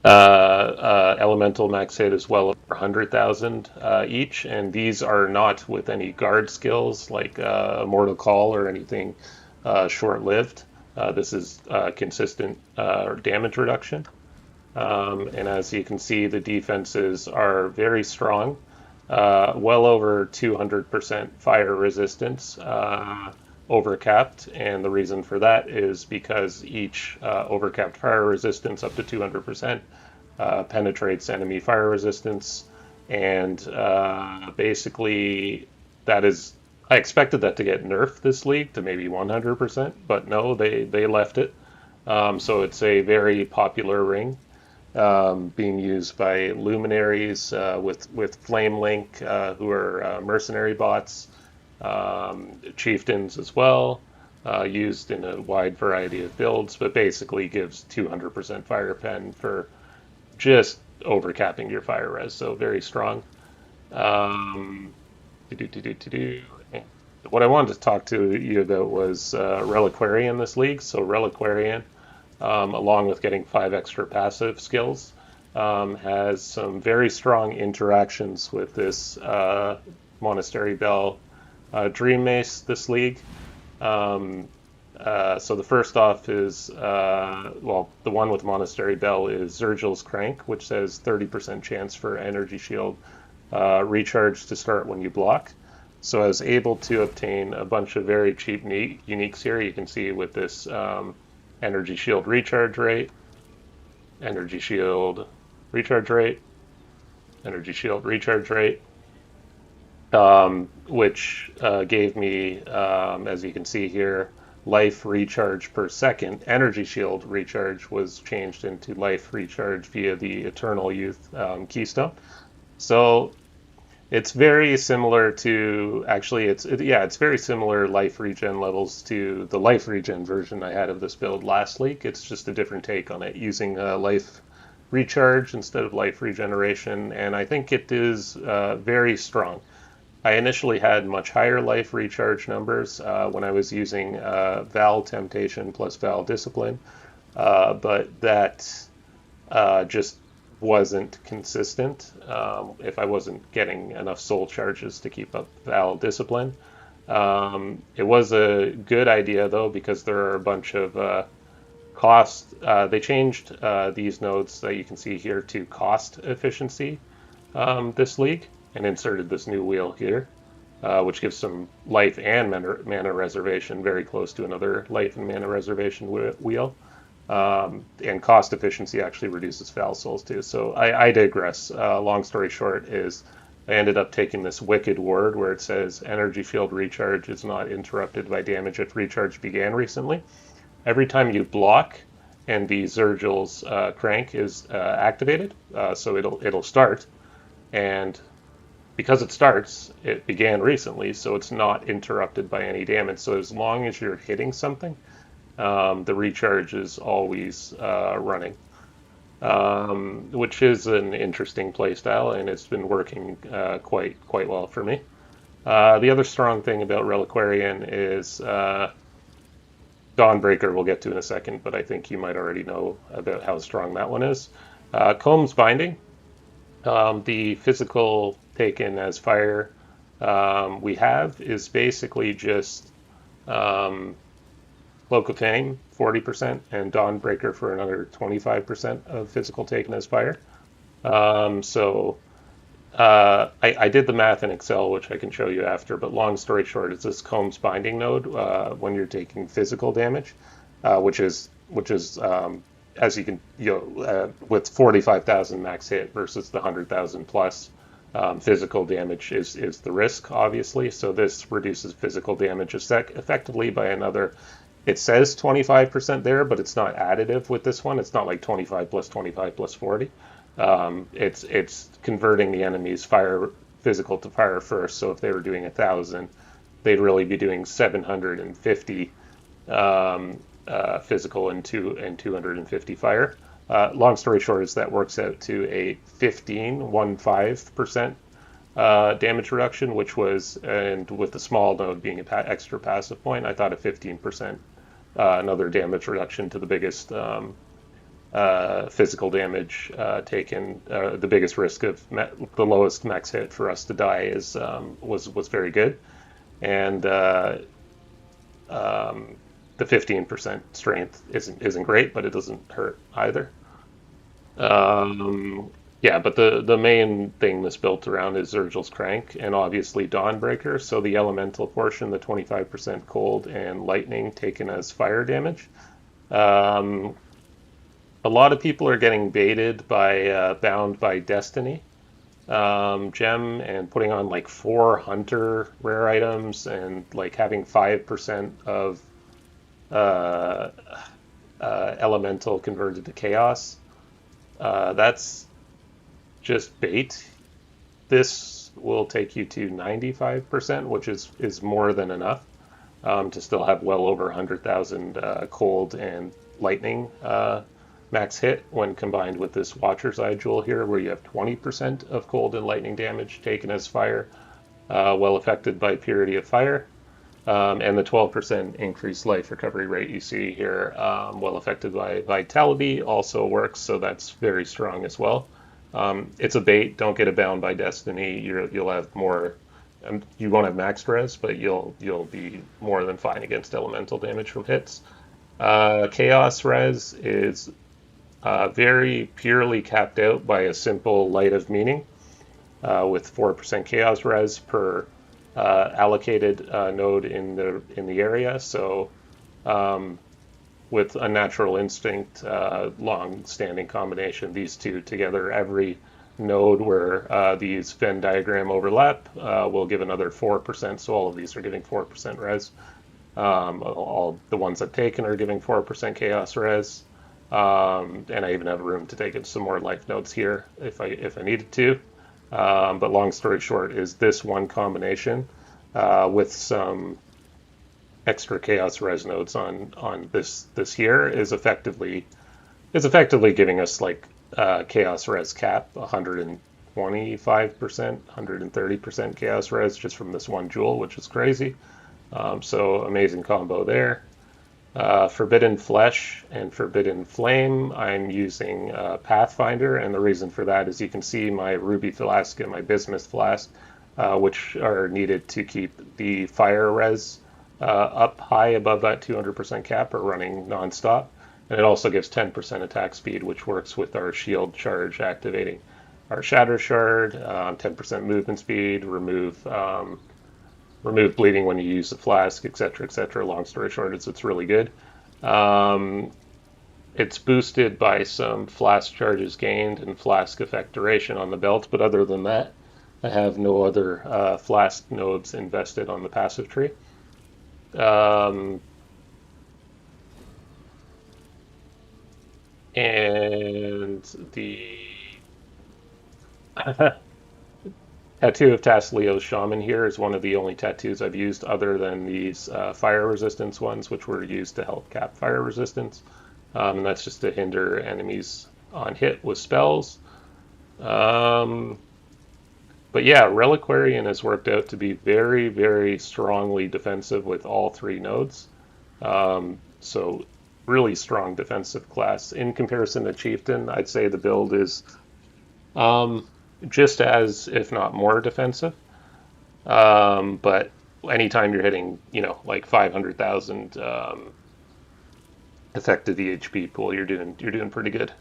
Elemental max hit is well over 100,000 each, and these are not with any guard skills like Mortal Call or anything short-lived. This is consistent damage reduction. And as you can see, the defenses are very strong, well over 200% fire resistance, overcapped. And the reason for that is because each overcapped fire resistance up to 200% penetrates enemy fire resistance. And basically, that is, I expected that to get nerfed this league to maybe 100%, but no, they left it. So it's a very popular ring being used by luminaries with Flame Link, who are mercenary bots, chieftains as well, used in a wide variety of builds, but basically gives 200% fire pen for just overcapping your fire res, so very strong. Um, to do. What I wanted to talk to you about was Reliquarian this league. So Reliquarian, along with getting 5 extra passive skills, has some very strong interactions with this Monastery Bell Dream Mace this league. Um, so the first off is, well, the one with Monastery Bell is Zergil's Crank, which says 30% chance for energy shield recharge to start when you block. So I was able to obtain a bunch of very cheap uniques here. You can see with this energy shield recharge rate, energy shield recharge rate, energy shield recharge rate, which gave me, as you can see here, life recharge per second. Energy shield recharge was changed into life recharge via the Eternal Youth keystone. So it's very similar to, actually, it's very similar life regen levels to the life regen version I had of this build last week. It's just a different take on it, using life recharge instead of life regeneration, and I think it is very strong. I initially had much higher life recharge numbers when I was using Val Temptation plus Val Discipline, but that just wasn't consistent if I wasn't getting enough soul charges to keep up Val Discipline. It was a good idea though, because there are a bunch of cost. They changed these nodes that you can see here to cost efficiency this league, and inserted this new wheel here, which gives some life and mana reservation, very close to another life and mana reservation wheel. And cost efficiency actually reduces Val Souls too. So I digress. Long story short is I ended up taking this Wicked Ward where it says energy field recharge is not interrupted by damage if recharge began recently. Every time you block and the Zergil's crank is activated, so it'll start, and because it starts, it began recently, so it's not interrupted by any damage. So as long as you're hitting something, the recharge is always running, which is an interesting playstyle, and it's been working quite well for me. The other strong thing about Reliquarian is Dawnbreaker we'll get to in a second, but I think you might already know about how strong that one is. Comb's Binding, the physical taken as fire we have is basically just Cloak of Fame, 40%, and Dawnbreaker for another 25% of physical taken as fire. So I did the math in Excel, which I can show you after, but long story short, it's this Combs Binding node when you're taking physical damage, which is as you can, with 45,000 max hit versus the 100,000 plus. Physical damage is the risk, obviously. So this reduces physical damage effectively by another. It says 25% there, but it's not additive with this one. It's not like 25 plus 25 plus 40. It's converting the enemy's fire physical to fire first. So if they were doing 1,000, they'd really be doing 750 physical and 250 fire. Long story short is that works out to a 15% damage reduction, which was, and with the small node being an extra passive point, I thought a 15% another damage reduction to the biggest physical damage taken. The biggest risk of the lowest max hit for us to die is was very good, and the 15% strength isn't great, but it doesn't hurt either. Yeah, but the main thing that's built around is Zergil's Crank and obviously Dawnbreaker. So the elemental portion, the 25% cold and lightning taken as fire damage. Um, a lot of people are getting baited by Bound by Destiny gem and putting on like 4 hunter rare items and like having 5% of uh, elemental converted to chaos. That's just bait. This will take you to 95%, which is more than enough to still have well over 100,000 cold and lightning max hit when combined with this Watcher's Eye Jewel here, where you have 20% of cold and lightning damage taken as fire, well affected by Purity of Fire. And the 12% increased life recovery rate you see here, well affected by Vitality, also works, so that's very strong as well. It's a bait. Don't get it bound by Destiny. You'll have more. You won't have max res, but you'll be more than fine against elemental damage from hits. Chaos res is very purely capped out by a simple Light of Meaning, with 4% chaos res per allocated node in the area. So with Unnatural Instinct, long-standing combination, these two together, every node where these Venn diagram overlap will give another 4%. So all of these are giving 4% res. All the ones I've taken are giving 4% chaos res. And I even have room to take some more life nodes here if I needed to. But long story short is this one combination with some extra chaos res nodes on this here is effectively giving us like chaos res cap 125%, 130% chaos res just from this one jewel, which is crazy. So amazing combo there. Forbidden Flesh and Forbidden Flame, I'm using Pathfinder, and the reason for that is you can see my Ruby Flask and my Bismuth Flask, which are needed to keep the fire res up high above that 200% cap, are running nonstop. And it also gives 10% attack speed, which works with our shield charge activating our Shattershard, 10% movement speed, remove bleeding when you use the flask, etc., etc. Long story short, it's really good. It's boosted by some flask charges gained and flask effect duration on the belt, but other than that, I have no other flask nodes invested on the passive tree. And the Tattoo of Tasleo's Shaman here is one of the only tattoos I've used other than these fire resistance ones, which were used to help cap fire resistance. And that's just to hinder enemies on hit with spells. But yeah, Reliquarian has worked out to be very, very strongly defensive with all three nodes. So really strong defensive class. In comparison to Chieftain, I'd say the build is just as, if not more, defensive. But anytime you're hitting, like 500,000 effective EHP pool, you're doing pretty good.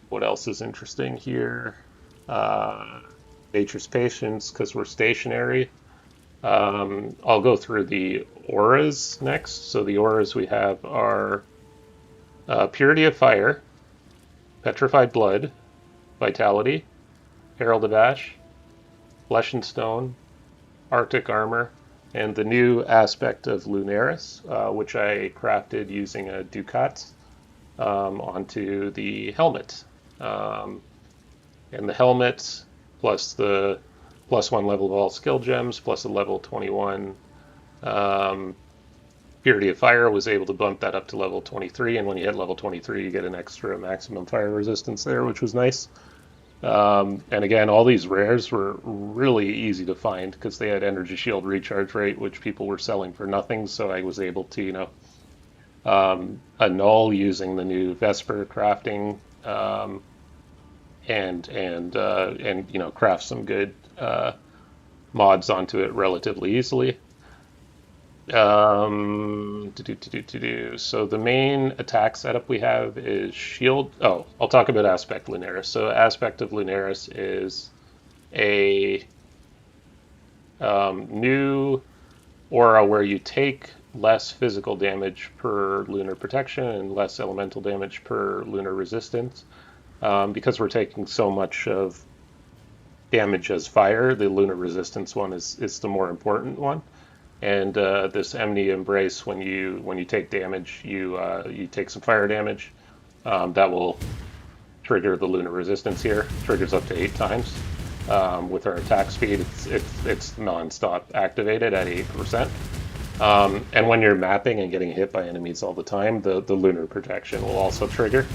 What else is interesting here? Nature's Patience, because we're stationary. I'll go through the auras next. So the auras we have are Purity of Fire, Petrified Blood, Vitality, Herald of Ash, Flesh and Stone, Arctic Armor, and the new aspect of Lunaris, which I crafted using a Ducat onto the helmet. And the helmet, plus the +1 level of all skill gems, plus a level 21 Purity of Fire, was able to bump that up to level 23, and when you hit level 23 you get an extra maximum fire resistance there, which was nice. And again, all these rares were really easy to find because they had energy shield recharge rate, which people were selling for nothing, so I was able to a null using the new Vesper crafting, and you know, craft some good mods onto it relatively easily. So the main attack setup we have is shield. Oh, I'll talk about Aspect Lunaris. So Aspect of Lunaris is a new aura where you take less physical damage per lunar protection and less elemental damage per lunar resistance. Because we're taking so much of damage as fire, the lunar resistance one is the more important one. And this Emny Embrace, when you take damage, you take some fire damage. That will trigger the lunar resistance here. Triggers up to 8 times. With our attack speed, it's non-stop activated at 8%. And when you're mapping and getting hit by enemies all the time, the lunar protection will also trigger.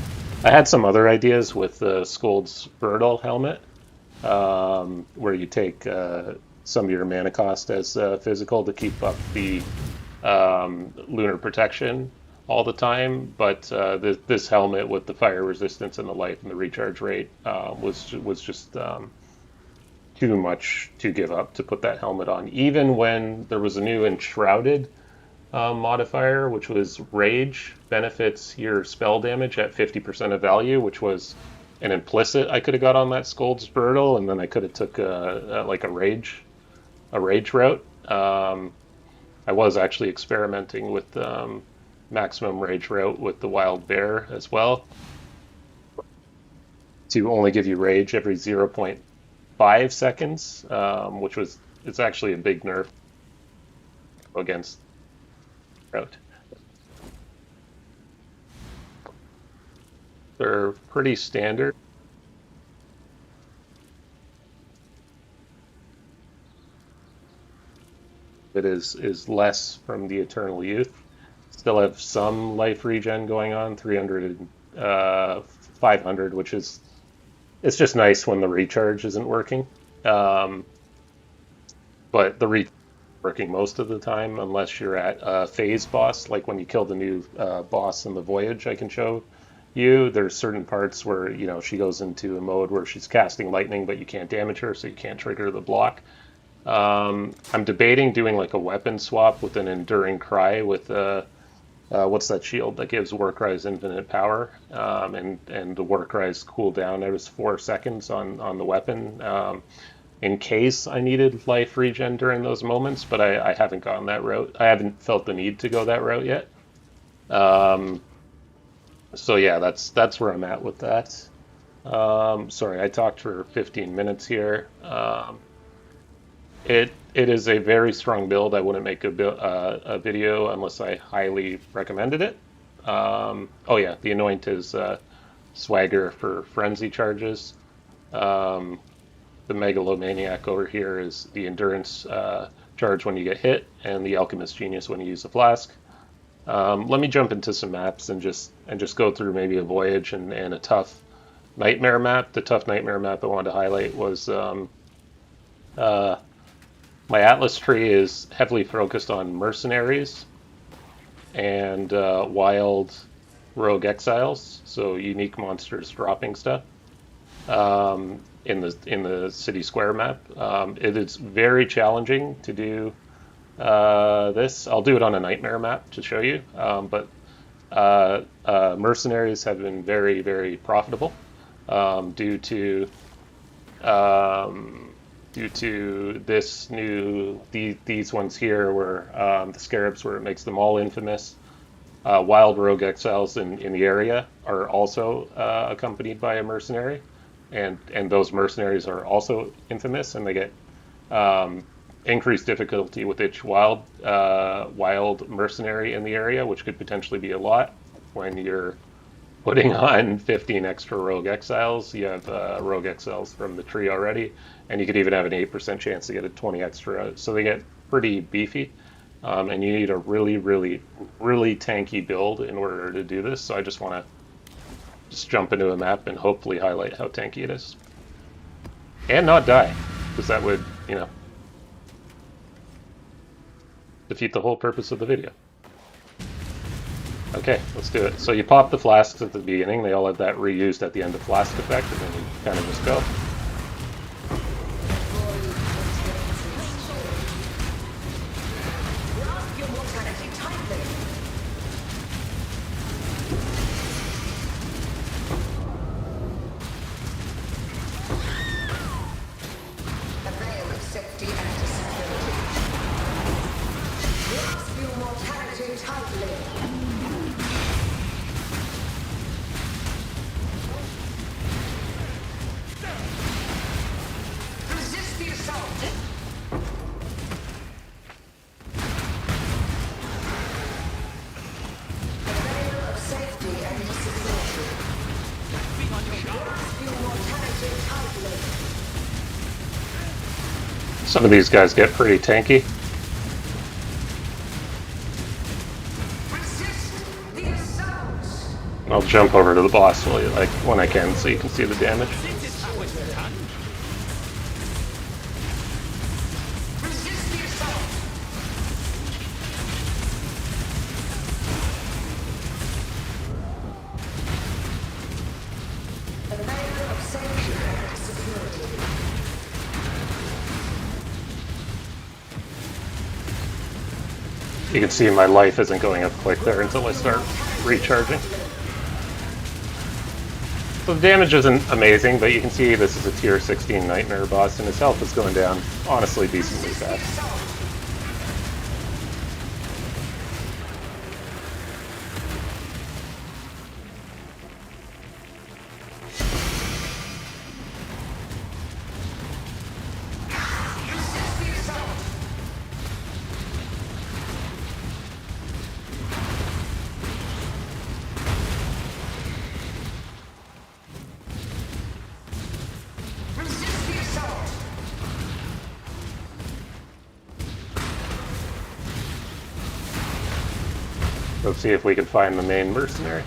I had some other ideas with the Scold's Birdal helmet, where you take some of your mana cost as physical to keep up the lunar protection all the time, but this helmet with the fire resistance and the life and the recharge rate was just too much to give up to put that helmet on. Even when there was a new Enshrouded modifier, which was Rage, benefits your spell damage at 50% of value, which was an implicit I could have got on that Scold's Birdal, and then I could have took like a rage route. I was actually experimenting with maximum rage route with the wild bear as well, to only give you rage every 0.5 seconds, which was, it's actually a big nerf against route. They're pretty standard. It is less from the Eternal Youth. Still have some life regen going on, 300 and 500, which is, it's just nice when the recharge isn't working. But the recharge is working most of the time, unless you're at a phase boss, like when you kill the new boss in the Voyage. I can show you there's certain parts where, you know, she goes into a mode where she's casting lightning, but you can't damage her, so you can't trigger the block. I'm debating doing like a weapon swap with an Enduring Cry with what's that shield that gives Warcry's infinite power, and the Warcry's cooldown is 4 seconds on the weapon, in case I needed life regen during those moments, but I haven't gone that route. I haven't felt the need to go that route yet. So yeah, that's where I'm at with that. Sorry, I talked for 15 minutes here. It is a very strong build. I wouldn't make a video unless I highly recommended it. Oh yeah, the Anoint is swagger for frenzy charges. The Megalomaniac over here is the endurance charge when you get hit, and the Alchemist Genius when you use a flask. Let me jump into some maps and just go through maybe a Voyage and a tough Nightmare map. The tough Nightmare map I wanted to highlight was my Atlas tree is heavily focused on mercenaries and wild rogue exiles, so unique monsters dropping stuff in the city square map. It is very challenging to do this. I'll do it on a Nightmare map to show you, but mercenaries have been very, very profitable due to this new, these ones here, where the scarabs, where it makes them all infamous. Wild rogue exiles in the area are also accompanied by a mercenary, and those mercenaries are also infamous, and they get increased difficulty with each wild mercenary in the area, which could potentially be a lot. When you're putting on 15 extra rogue exiles, you have rogue exiles from the tree already, and you could even have an 8% chance to get a 20 extra. So they get pretty beefy, and you need a really, really, really tanky build in order to do this. So I just want to jump into a map and hopefully highlight how tanky it is, and not die, because that would, you know, defeat the whole purpose of the video. Okay, let's do it. So you pop the flasks at the beginning. They all have that reused at the end of flask effect, and then you kind of just go. Some of these guys get pretty tanky. I'll jump over to the boss when I can, so you can see the damage. You can see my life isn't going up quick there until I start recharging. So the damage isn't amazing, but you can see this is a tier 16 Nightmare boss, and his health is going down honestly decently fast. Let's see if we can find the main mercenary.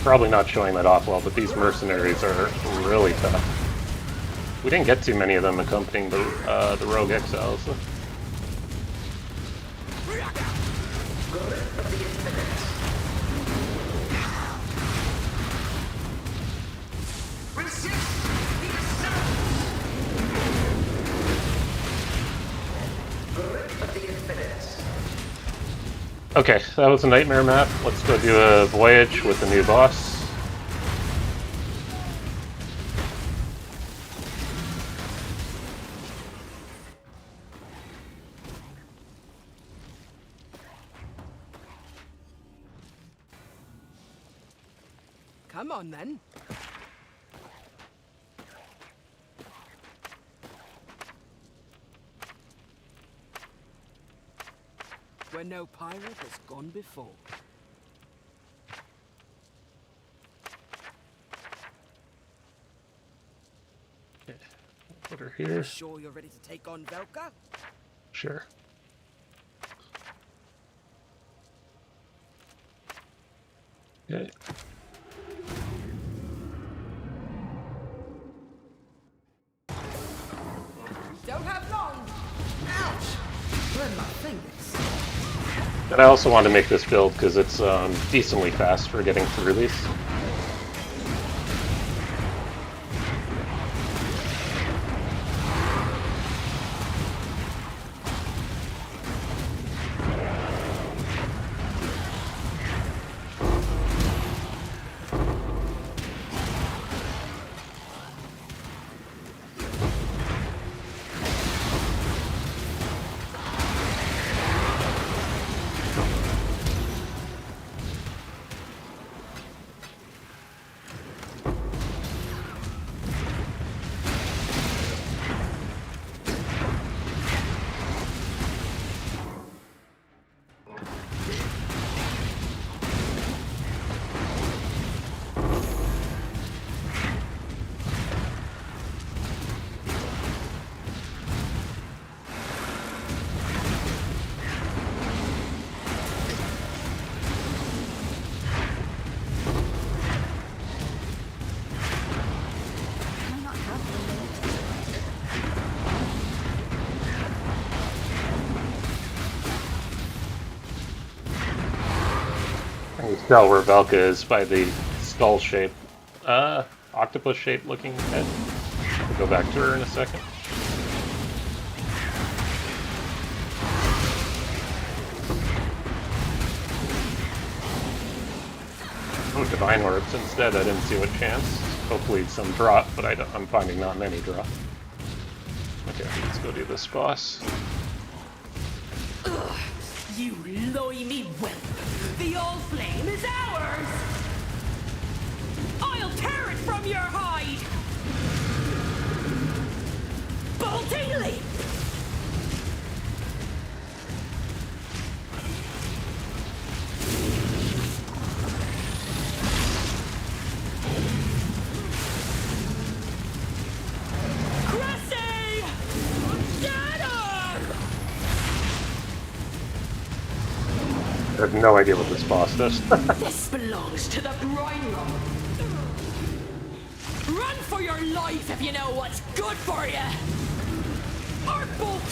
Probably not showing that off well, but these mercenaries are really tough. We didn't get too many of them accompanying the Rogue Exiles. So. Okay, that was a Nightmare map. Let's go do a Voyage with the new boss. Come on then. Where no pirate has gone before. Okay, put her here. Sure you're ready to take on Velka? Sure. Okay. Don't have long. Ouch! Burn my fingers. And I also want to make this build because it's decently fast for getting through these. just tell where Velka is by the skull shape. Octopus shape looking head. We'll go back to her in a second. Oh, Divine Orbs instead. I didn't see what chance. Hopefully some drop, but I'm finding not many drop. Okay, let's go do this boss. Ugh, you loimy whelp! The old flame is ours! I'll tear it from your hide! Bolting leap! I have no idea what this boss does. This belongs to the brine room. Run for your life if you know what's good for you. Arc bolt.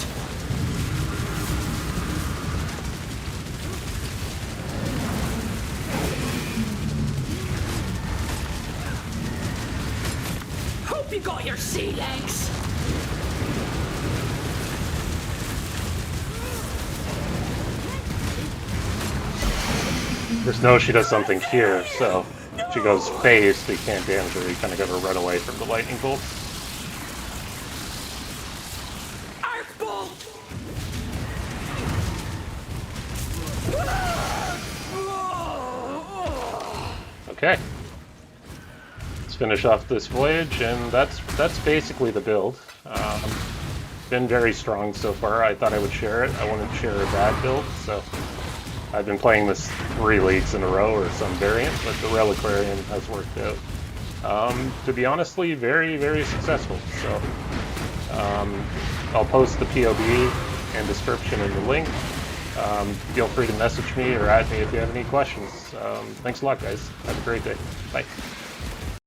Hope you got your sea legs. Just know she does something here, so if she goes phased, they can't damage her. You kind of got to run away from the lightning bolts. Arc bolt. Okay. Let's finish off this voyage, and that's basically the build. Been very strong so far. I thought I would share it. I wouldn't share a bad build, so I've been playing this 3 leagues in a row or some variant, but the Reliquarian has worked out. To be honestly, very, very successful. So I'll post the POB and description in the link. Feel free to message me or add me if you have any questions. Thanks a lot, guys. Have a great day. Bye.